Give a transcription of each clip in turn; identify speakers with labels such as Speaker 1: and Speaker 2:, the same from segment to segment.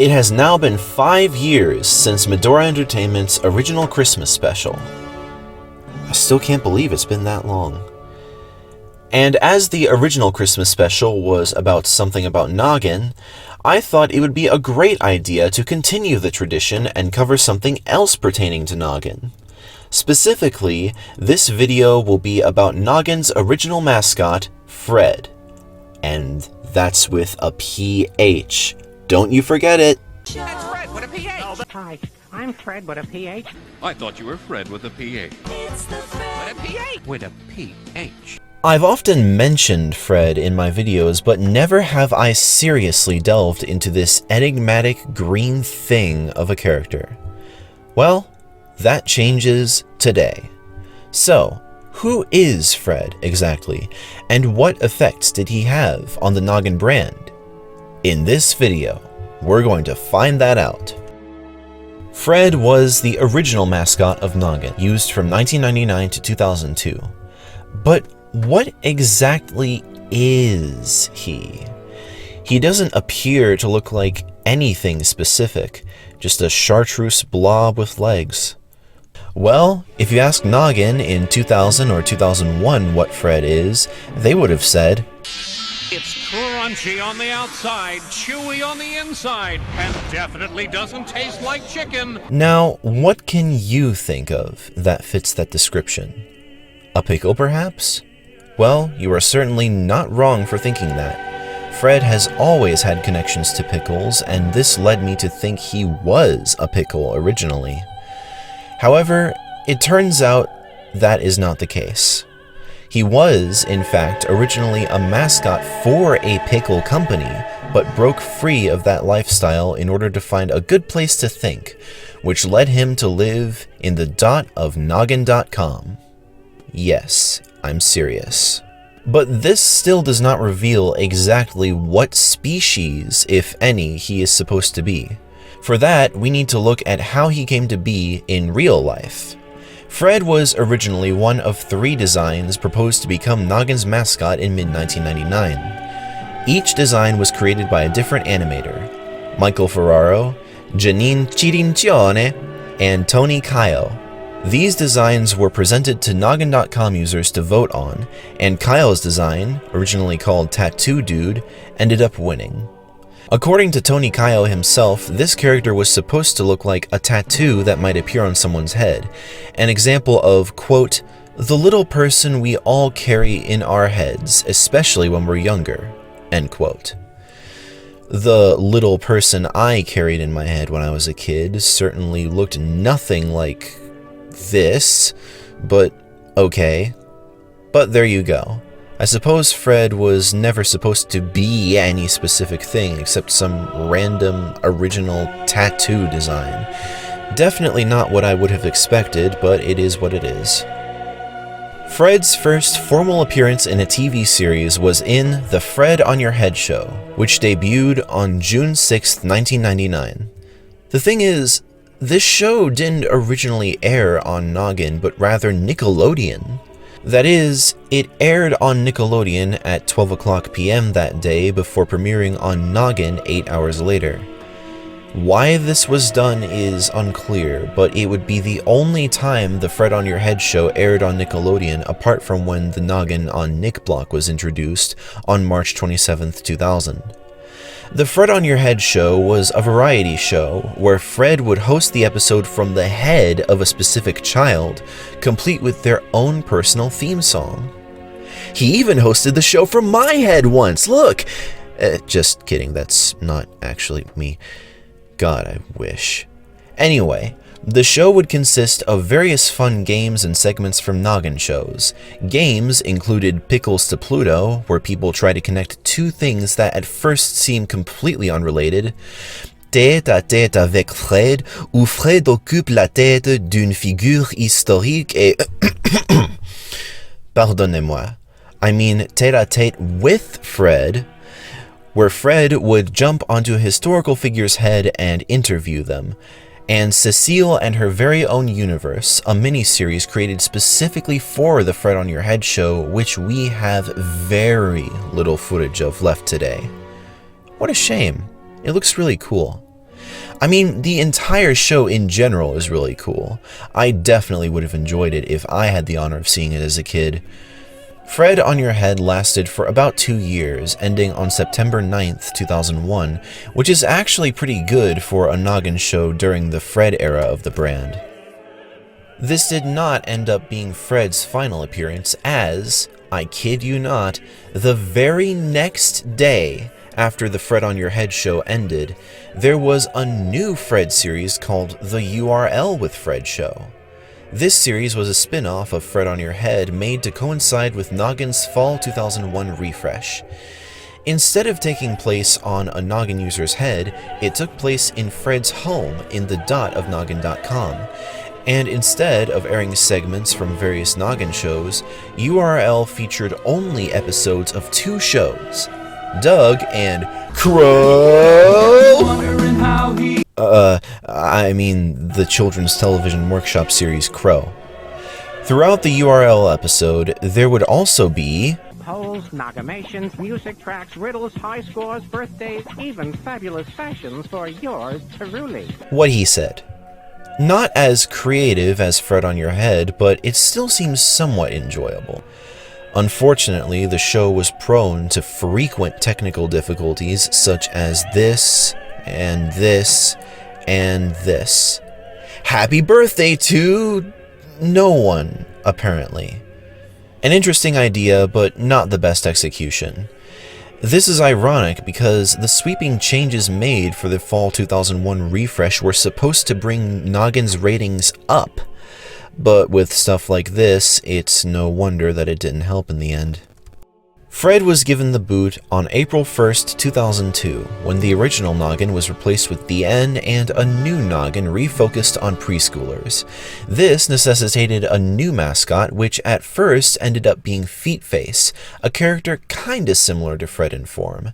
Speaker 1: It has now been 5 years since Medora Entertainment's original Christmas special. I still can't believe it's been that long. And as the original Christmas special was about something about Noggin, I thought it would be a great idea to continue the tradition and cover something else pertaining to Noggin. Specifically, this video will be about Noggin's original mascot, Phred. And that's with a PH. Don't you forget it.
Speaker 2: That's Phred with a PH.
Speaker 3: Hi, I'm Phred with a PH.
Speaker 4: I thought you were Phred with a PH.
Speaker 2: It's the Phred
Speaker 4: With a PH. With a PH.
Speaker 1: I've often mentioned Phred in my videos, but never have I seriously delved into this enigmatic green thing of a character. Well, that changes today. So, who is Phred exactly, and what effects did he have on the Noggin brand? In this video, we're going to find that out. Phred was the original mascot of Noggin, used from 1999 to 2002. But what exactly is he? He doesn't appear to look like anything specific, just a chartreuse blob with legs. Well, if you ask Noggin in 2000 or 2001 what Phred is, they would have said,
Speaker 4: It's crunchy on the outside, chewy on the inside, and definitely doesn't taste like chicken.
Speaker 1: Now, what can you think of that fits that description? A pickle, perhaps? Well, you are certainly not wrong for thinking that. Phred has always had connections to pickles, and this led me to think he was a pickle originally. However, it turns out that is not the case. He was, in fact, originally a mascot for a pickle company, but broke free of that lifestyle in order to find a good place to think, which led him to live in the dot of Noggin.com. Yes, I'm serious. But this still does not reveal exactly what species, if any, he is supposed to be. For that, we need to look at how he came to be in real life. Phred was originally one of 3 designs proposed to become Noggin's mascot in mid-1999. Each design was created by a different animator: Michael Ferraro, Janine Chirincione, and Tony Kayo. These designs were presented to Noggin.com users to vote on, and Kayo's design, originally called Tattoo Dude, ended up winning. According to Tony Kayo himself, this character was supposed to look like a tattoo that might appear on someone's head, an example of, quote, the little person we all carry in our heads, especially when we're younger, end quote. The little person I carried in my head when I was a kid certainly looked nothing like this, but okay. But there you go. I suppose Phred was never supposed to be any specific thing except some random original tattoo design. Definitely not what I would have expected, but it is what it is. Phred's first formal appearance in a TV series was in The Phred on Your Head show, which debuted on June 6, 1999. The thing is, this show didn't originally air on Noggin, but rather Nickelodeon. That is, it aired on Nickelodeon at 12 o'clock p.m. that day before premiering on Noggin 8 hours later. Why this was done is unclear, but it would be the only time the Phred on Your Head show aired on Nickelodeon apart from when the Noggin on Nick block was introduced on March 27, 2000. The Phred on Your Head show was a variety show where Phred would host the episode from the head of a specific child, complete with their own personal theme song. He even hosted the show from my head once, look! Just kidding, that's not actually me. God, I wish. Anyway, the show would consist of various fun games and segments from Noggin shows. Games included Pickles to Pluto, where people try to connect 2 things that at first seem completely unrelated. Tête à tête avec Phred, où Phred occupe la tête d'une figure historique et... Pardonnez-moi. I mean tête à tête with Phred, where Phred would jump onto a historical figure's head and interview them. And Cecile and Her Very Own Universe, a mini-series created specifically for the Phred on Your Head show, which we have very little footage of left today. What a shame. It looks really cool. I mean, the entire show in general is really cool. I definitely would have enjoyed it if I had the honor of seeing it as a kid. Phred on Your Head lasted for about 2 years, ending on September 9th, 2001, which is actually pretty good for a Noggin show during the Phred era of the brand. This did not end up being Phred's final appearance, as, I kid you not, the very next day after the Phred on Your Head show ended, there was a new Phred series called The URL with Phred Show. This series was a spin-off of Phred on Your Head made to coincide with Noggin's fall 2001 refresh. Instead of taking place on a Noggin user's head, it took place in Phred's home in the dot of Noggin.com. And instead of airing segments from various Noggin shows, URL featured only episodes of 2 shows, Doug and Crow! I mean the children's television workshop series Crow. Throughout the URL episode, there would also be
Speaker 3: Polls, Noggimations, music tracks, riddles, high scores, birthdays, even fabulous fashions for yours truly.
Speaker 1: what he said. Not as creative as Phred on Your Head, but it still seems somewhat enjoyable. Unfortunately, the show was prone to frequent technical difficulties such as this, and this, and this. Happy birthday to no one, apparently. An interesting idea, but not the best execution. This is ironic because the sweeping changes made for the fall 2001 refresh were supposed to bring Noggin's ratings up, but with stuff like this, it's no wonder that it didn't help in the end. Phred was given the boot on April 1st, 2002, when the original Noggin was replaced with the N and a new Noggin refocused on preschoolers. This necessitated a new mascot, which at first ended up being Feetface, a character kinda similar to Phred in form.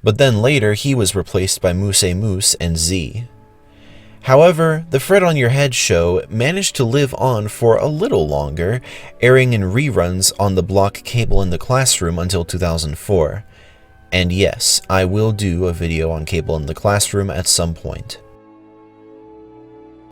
Speaker 1: But then later he was replaced by Moose Moose and Z. However, the Phred on Your Head show managed to live on for a little longer, airing in reruns on the block Cable in the Classroom until 2004. And yes, I will do a video on Cable in the Classroom at some point.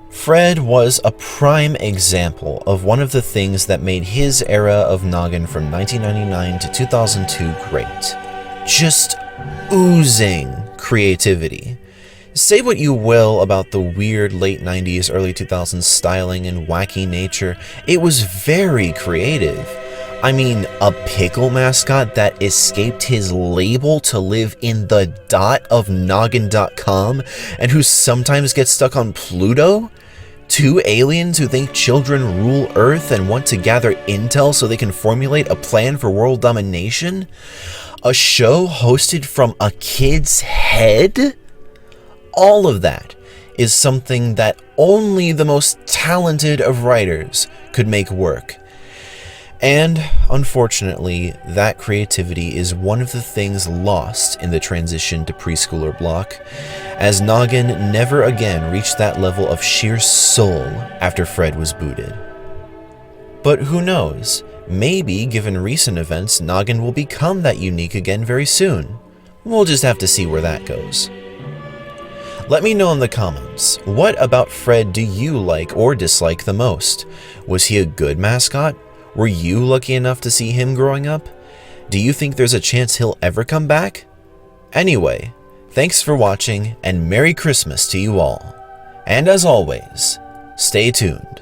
Speaker 1: Phred was a prime example of one of the things that made his era of Noggin from 1999 to 2002 great. Just oozing creativity. Say what you will about the weird late 90s, early 2000s styling and wacky nature, it was very creative. I mean, a pickle mascot that escaped his label to live in the dot of Noggin.com and who sometimes gets stuck on Pluto? 2 aliens who think children rule Earth and want to gather intel so they can formulate a plan for world domination? A show hosted from a kid's head? All of that is something that only the most talented of writers could make work. And, unfortunately, that creativity is one of the things lost in the transition to preschooler block, as Noggin never again reached that level of sheer soul after Phred was booted. But who knows, maybe given recent events, Noggin will become that unique again very soon. We'll just have to see where that goes. Let me know in the comments, what about Phred do you like or dislike the most? Was he a good mascot? Were you lucky enough to see him growing up? Do you think there's a chance he'll ever come back? Anyway, thanks for watching and Merry Christmas to you all. And as always, stay tuned.